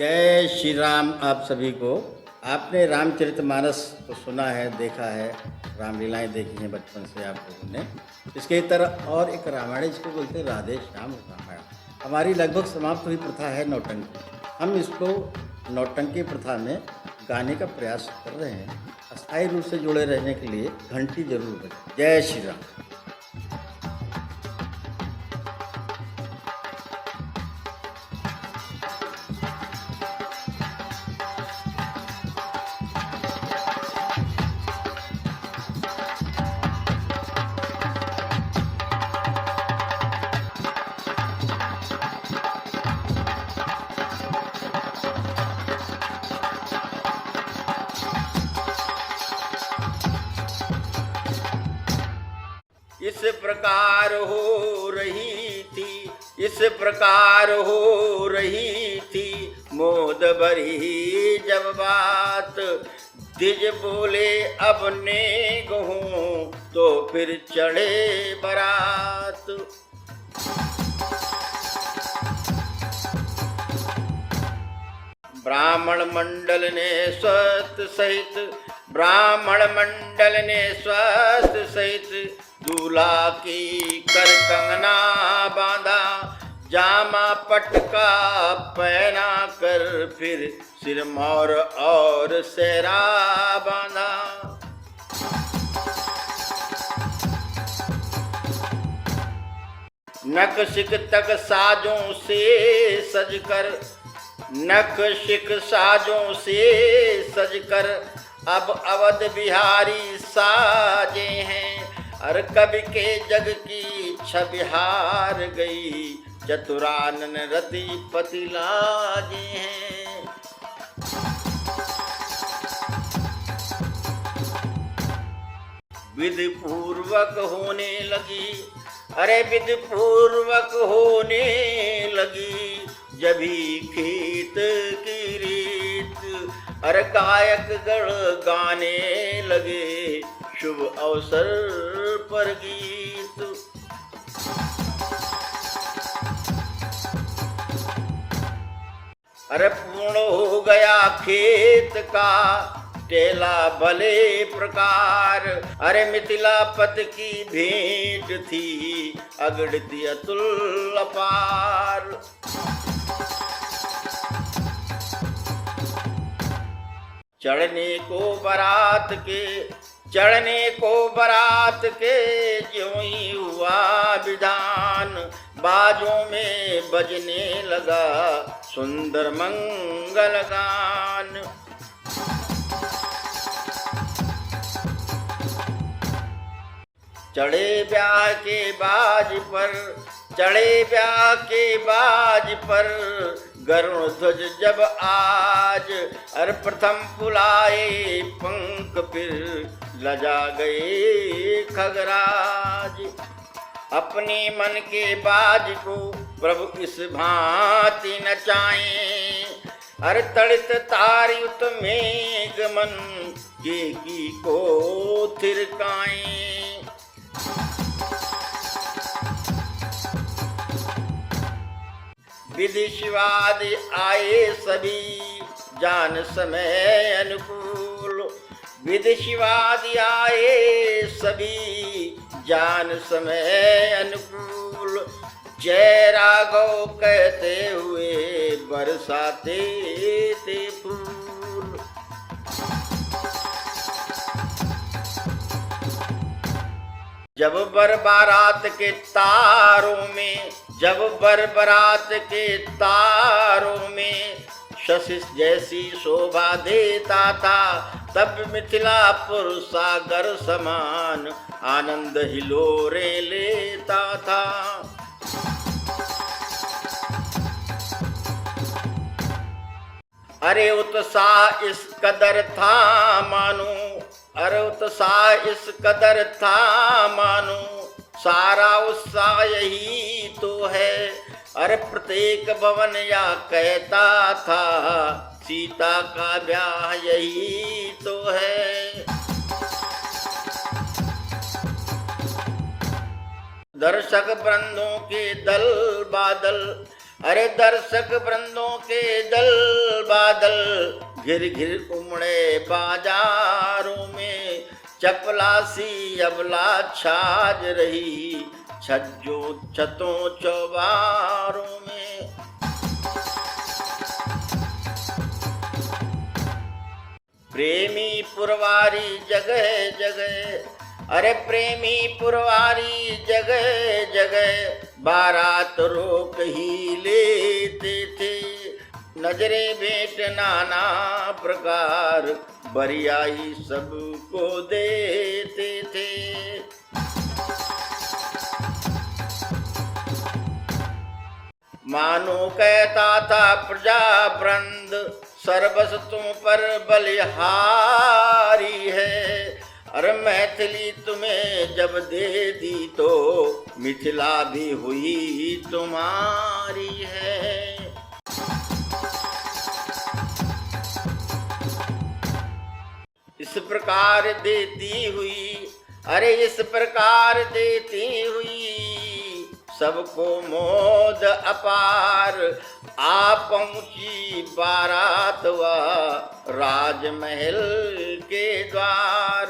जय श्री राम। आप सभी को आपने रामचरितमानस को सुना है, देखा है, रामलीलाएं देखी हैं बचपन से आप लोगों ने। इसके तरह और एक रामायण जिसको बोलते हैं राधे श्याम रामायण, हमारी लगभग समाप्त हुई प्रथा है नौटंकी। हम इसको नौटंकी प्रथा में गाने का प्रयास कर रहे हैं। अस्थायी रूप से जुड़े रहने के लिए घंटी जरूर बजाएं। जय श्री राम। इस प्रकार हो रही थी, इस प्रकार हो रही थी मोद भरी जब बात। द्विज बोले अब ने गहूं तो फिर चढ़े बारात। ब्राह्मण मंडल ने स्वस्थ सहित, ब्राह्मण मंडल ने स्वस्थ सहित दूल्हा की कर कंगना बांधा। जामा पटका पहना कर फिर सिरमौर और सेहरा बांधा। नक शिक तक साजों से सजकर, नक शिक साजों से सजकर अब अवध बिहारी साजे हैं। हर कवि के जग की छवि हार गई, चतुरानन रति पति लाजे हैं। विधि पूर्वक होने लगी, अरे विधि पूर्वक होने लगी जभी खेत की रीत। अरे गायक गण गाने लगे शुभ अवसर पर गीत। अरे पूर्ण हो गया खेत का टेला भले प्रकार। अरे मिथिलापति की भेंट थी अगड़ती अतुल अपार। चढ़ने को बारात के, चढ़ने को बारात के ज्यों ही हुआ विधान। बाजों में बजने लगा सुंदर मंगल गान। चढ़े ब्याह के बाज पर, चढ़े ब्याह के बाज पर गरुण ध्वज जब आज। अर प्रथम फुलाए पंख फिर लजा गए खगराज। अपने मन के बाज को प्रभु इस भांति नचाएं। हर तड़ित तारियुत मेघ मन की को थिरकाएं। विधि शिवाद आए सभी जान समय अनुकूल। विधि शिवाद आए सभी जान समय अनुकूल। जय राघव कहते हुए बरसाते थे फूल। जब बर बारात के तारों में, जब बर बारात के तारों में शशि जैसी शोभा देता था, तब मिथिलापुर सागर समान आनंद हिलोरे लेता था। अरे उत्साह इस कदर था मानो, अरे उत्साह इस कदर था मानो, सारा उत्साह यही तो है। अरे प्रत्येक भवन या कहता था सीता का ब्याह यही तो है। दर्शक वृंदों के दल बादल, अरे दर्शक वृंदों के दल बादल घिर घिर उमड़े बाजारों में, चपला सी अबला छाज रही छज्जों छतों चौबारों में। प्रेमी पुरवारी जगह जगह, अरे प्रेमी पुरवारी जगह जगह, बारात रोक ही लेते थे। नजरे भेंट नाना प्रकार, बरियाई सबको देते थे। मानो कहता था प्रजा वृंद, सर्वस तुम पर बलिहारी है। अरे मैथिली तुम्हें जब दे दी तो मिथिला भी हुई तुम्हारी है। इस प्रकार देती हुई, अरे इस प्रकार देती हुई, सबको मोद अपार आ पहुंची बारात वा राजमहल के द्वार।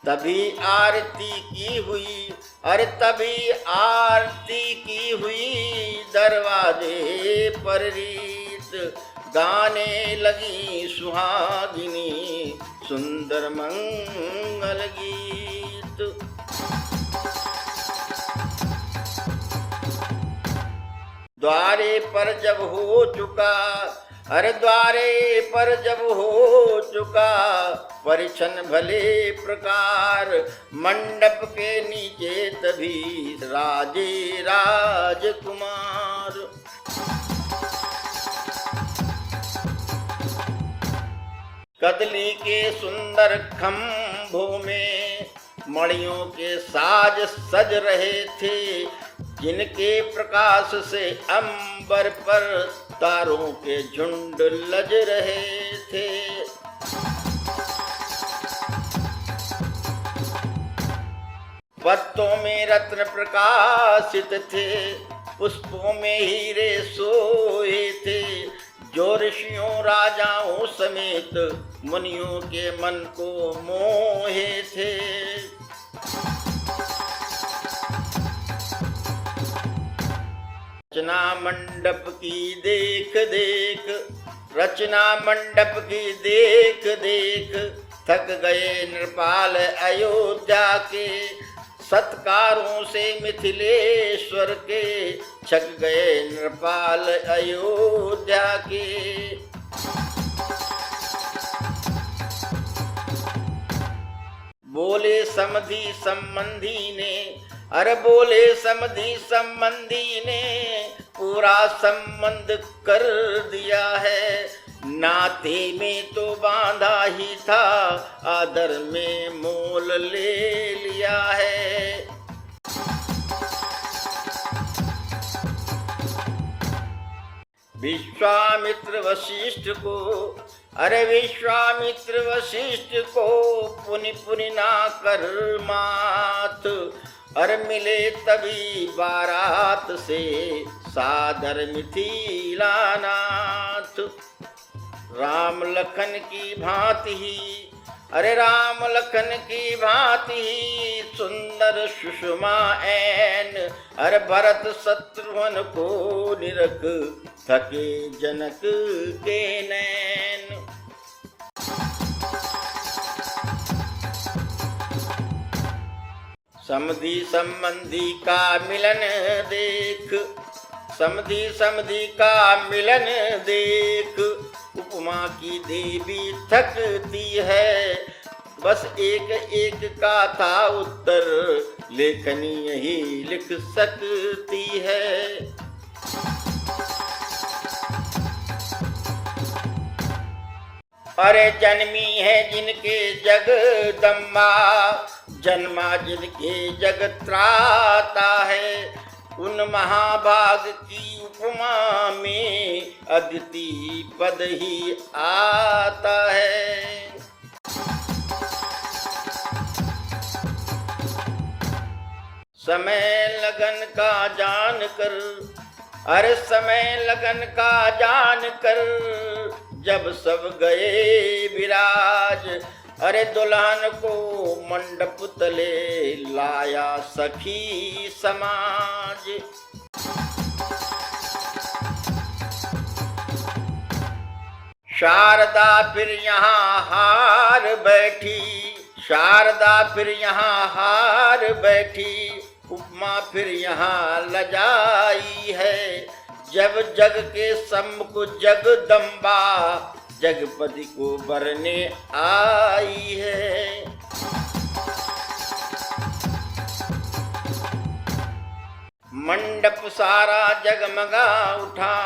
तभी आरती की हुई, अरे तभी आरती की हुई, दरवाजे पर रीत गाने लगी सुहागिनी सुंदर मंगल गीत। द्वारे पर जब हो चुका, अरे द्वारे पर जब हो चुका, परिछन भले प्रकार, मंडप के नीचे तभी राजे राजकुमार। कदली के सुंदर खंभों में मणियों के साज सज रहे थे, जिनके प्रकाश से अंबर पर तारों के झुंड लज रहे थे। पत्तों में रत्न प्रकाशित थे, पुष्पों में हीरे सोए थे, जो ऋषियों राजाओं समेत मुनियों के मन को मोहे थे। रचना मंडप की देख देख, रचना मंडप की देख देख, थक गए नृपाल अयोध्या के, सत्कारों से मिथिलेश्वर के, छक गए नृपाल अयोध्या के। बोले समधी संबंधी ने, अरे बोले समधी संबंधी ने, पूरा संबंध कर दिया है, नाते में तो बांधा ही था, आदर में मोल ले लिया है। विश्वामित्र वशिष्ठ को, अरे विश्वामित्र वशिष्ठ को पुनि पुनि ना कर मात, अरे मिले तभी बारात से सादर मिथिला नाथ। राम लखन की भांति ही, अरे राम लखन की भांति ही, सुंदर सुषमा ऐन, अरे भरत शत्रुघ्न को निरख, थके जनक के नैन। समधी संबंधी का मिलन देख, समधी समधी का मिलन देख, उपमा की देवी थकती है, बस एक एक का था उत्तर, लेखनी यही लिख सकती है। अरे जन्मी है जिनके जगदम्बा, जन्मा जिनके जग त्राता है, उन महाभाग की उपमा में अदिति पद ही आता है। समय लगन का जान कर, अरे समय लगन का जान कर, जब सब गए विराज, अरे दुल्हन को मंडप तले लाया सखी समाज। शारदा फिर यहाँ हार बैठी, शारदा फिर यहाँ हार बैठी, उपमा फिर यहाँ लजाई है, जब जग के सम्मुख जगदम्बा जगपति को बरने आई है। मंडप सारा जगमगा उठा,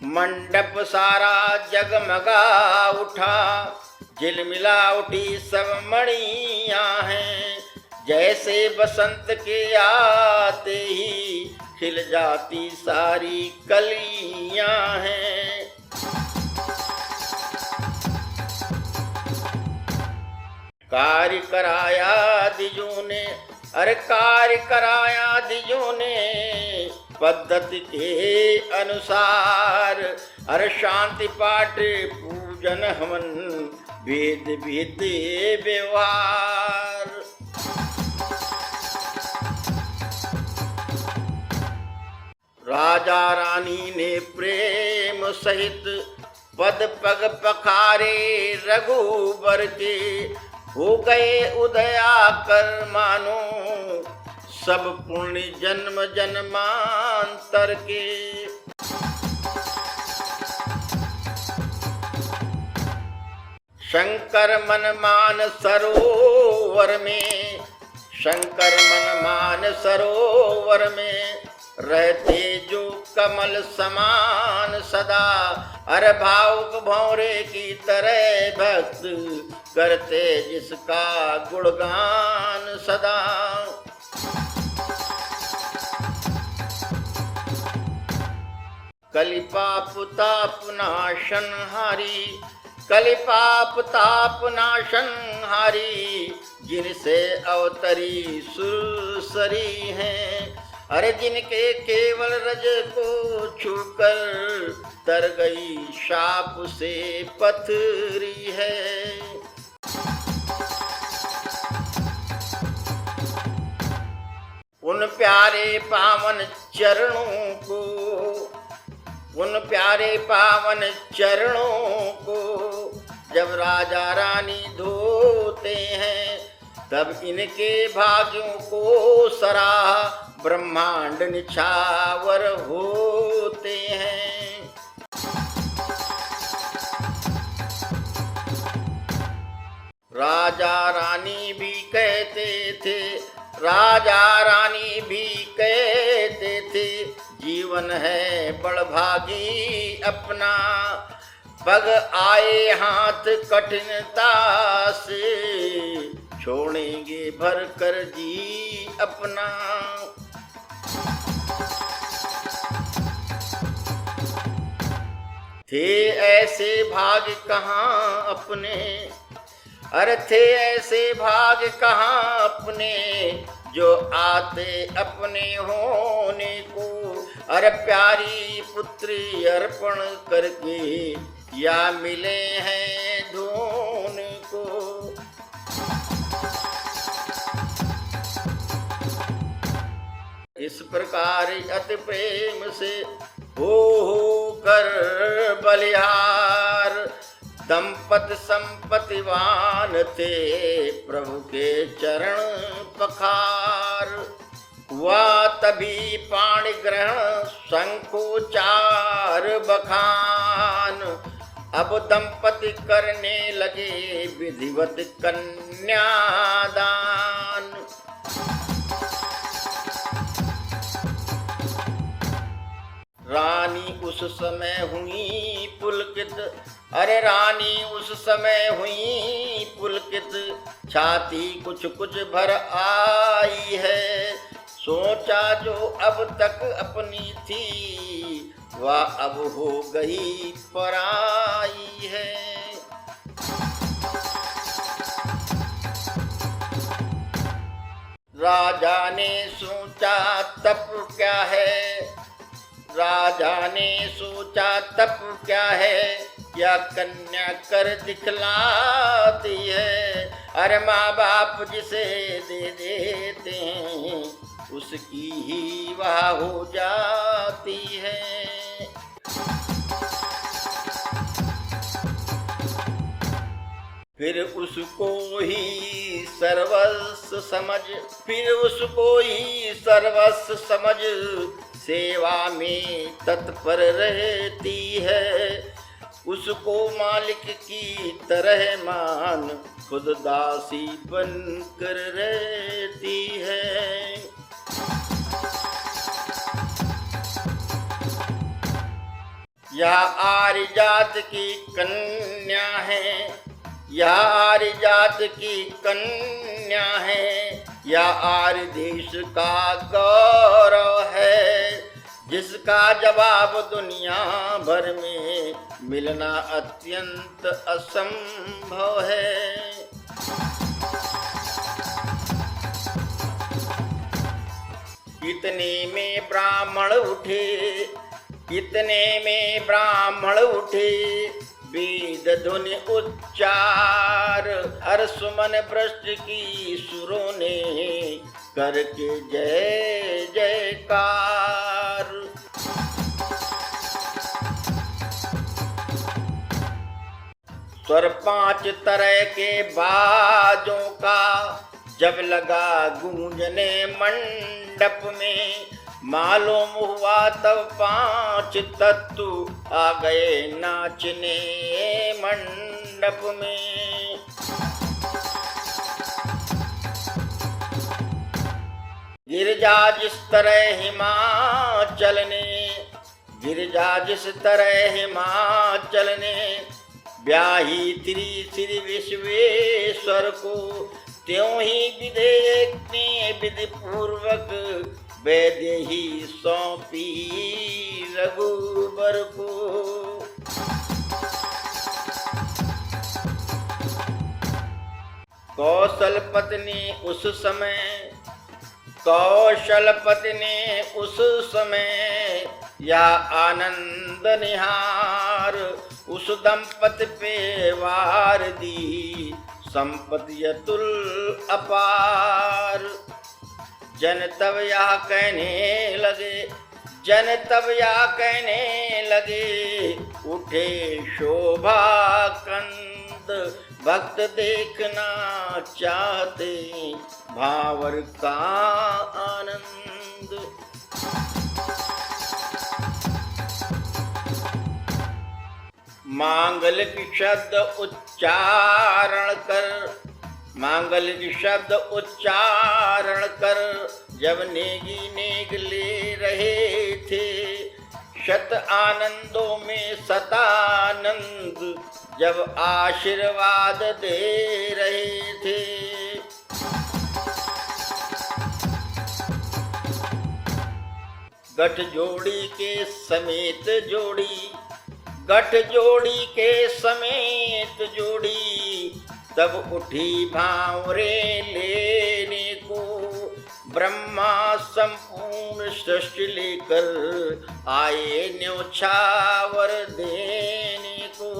मंडप सारा जगमगा उठा, झिलमिला उठी सब मणियां हैं, जैसे बसंत के आते ही खिल जाती सारी कलियां हैं। कार्य कराया दिजों ने, अरे कार्य कराया दिजों ने, पद्धति के अनुसार, अरे शांति पाठ पूजन हवन वेद विहित व्यवहार। राजा रानी ने प्रेम सहित पद पग पखारे रघुबर के, हो गए उदया कर मानो सब पुण्य जन्म जन्मांतर के। शंकर मन मान सरोवर में, शंकर मन मान सरोवर में, रहते जो कमल समान सदा, अरे भावुक भौरे की तरह भक्त करते जिसका गुणगान सदा। कलिपाप ताप नाशन हारी, कलिपाप ताप नाशन हारी, जिनसे अवतरी सुरसरी हैं, अरे जिनके केवल रज को छूकर तर गई शाप से पथरी है। उन प्यारे पावन चरणों को, उन प्यारे पावन चरणों को जब राजा रानी धोते हैं, तब इनके भाग्यों को सराह ब्रह्मांड निछावर होते हैं। राजा रानी भी कहते थे, राजा रानी भी कहते थे, जीवन है बड़भागी अपना, पग आए हाथ कठिनता से, छोड़ेंगे भर कर जी अपना। थे ऐसे भाग कहाँ अपने, अरे थे ऐसे भाग कहाँ अपने, जो आते अपने होने को, अरे प्यारी पुत्री अर्पण करके या मिले हैं धोन को। इस प्रकार अति प्रेम से हो कर बलिहार, दंपत संपत्तिवान थे प्रभु के चरण पखार। हुआ तभी पाणि ग्रहण शंखोचार बखान, अब दंपति करने लगे विधिवत कन्यादान। रानी उस समय हुई पुलकित, अरे रानी उस समय हुई पुलकित, छाती कुछ कुछ भर आई है, सोचा जो अब तक अपनी थी वह अब हो गई पराई है। राजा ने सोचा तप क्या है, राजा ने सोचा तप क्या है, या कन्या कर दिखलाती है। अरे माँ बाप जिसे दे देते हैं उसकी ही वाह हो जाती है। फिर उसको ही सर्वस्व समझ, फिर उसको ही सर्वस्व समझ, सेवा में तत्पर रहती है। उसको मालिक की तरह मान, खुद दासी बनकर रहती है। यह आर्य जात की कन्या है, यह आर्य जात की कन्या है, यह आर्य देश का गौरव है, जिसका जवाब दुनिया भर में मिलना अत्यंत असंभव है। इतने में ब्राह्मण उठे, इतने में ब्राह्मण उठे, वेद ध्वनि उच्चार, हर सुमन भ्रष्ट की सुरों ने करके जय जयकार। स्वर 5 तरह के बाजों का जब लगा गूंजने मंडप में, मालूम हुआ तब 5 तत्व आ गए नाचने मंडप में। गिरजा जिस तरह हिमाचल ने, गिरजा जिस तरह हिमाचल ने, ब्याही श्री श्री विश्वेश्वर को, त्यों ही विधेयक ने विधि पूर्वक वैद्य ही सौंपी रघुबर को। कौशल पत्नी उस समय, कौशल पत्नी उस समय, या आनंद निहार, उस दंपति पे वार दी संपत्ति अतुल अपार। जन तब यह कहने लगे, जन तब यह कहने लगे, उठे शोभा कंद, भक्त देखना चाहते भावर का आनंद। मांगलिक शब्द उच्चारण कर, मांगलिक शब्द उच्चारण कर, जब नेगी नेग ले रहे थे, शत आनंदों में सतानंद जब आशीर्वाद दे रहे थे। गठ जोड़ी के समेत जोड़ी, गठ जोड़ी के समेत जोड़ी, तब उठी भावरे लेने को, ब्रह्मा संपूर्ण सृष्टि लेकर आए न्योछावर देने को।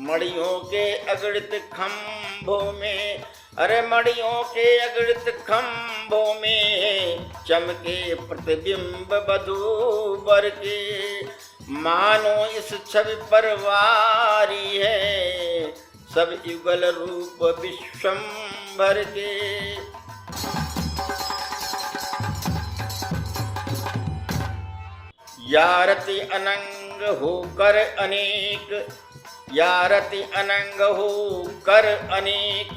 मड़ियों के अगणित खंभों में, अरे मड़ियों के अगणित खंभों में, चमके प्रतिबिंब वधूवर के, मानो इस छवि पर वारी है सब युगल रूप विश्वंभर के। या रति अनंग होकर अनेक, या रति अनंग होकर अनेक,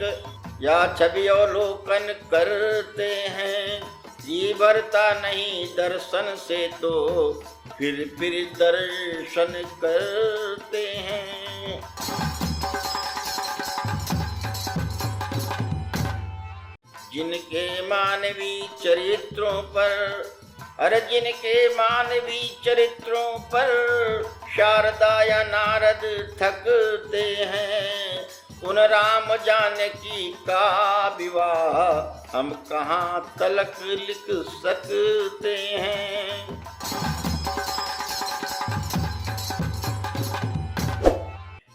या छवि अवलोकन करते हैं, जी भरता नहीं दर्शन से तो फिर दर्शन करते हैं। जिनके मानवी चरित्रों पर, अरे जिनके मानवी चरित्रों पर शारदा या नारद थकते हैं, उन राम जानकी का विवाह हम कहाँ तलक लिख सकते हैं।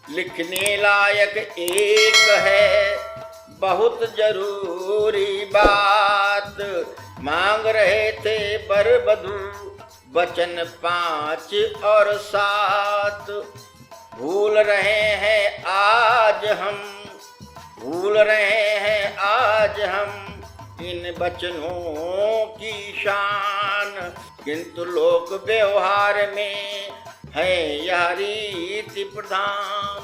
लिखने लायक एक है बहुत जरूरी बात, मांग रहे थे वर वधू वचन 5 और 7। भूल रहे हैं आज हम इन वचनों की शान, किंतु लोक व्यवहार में है यह रीति प्रधान।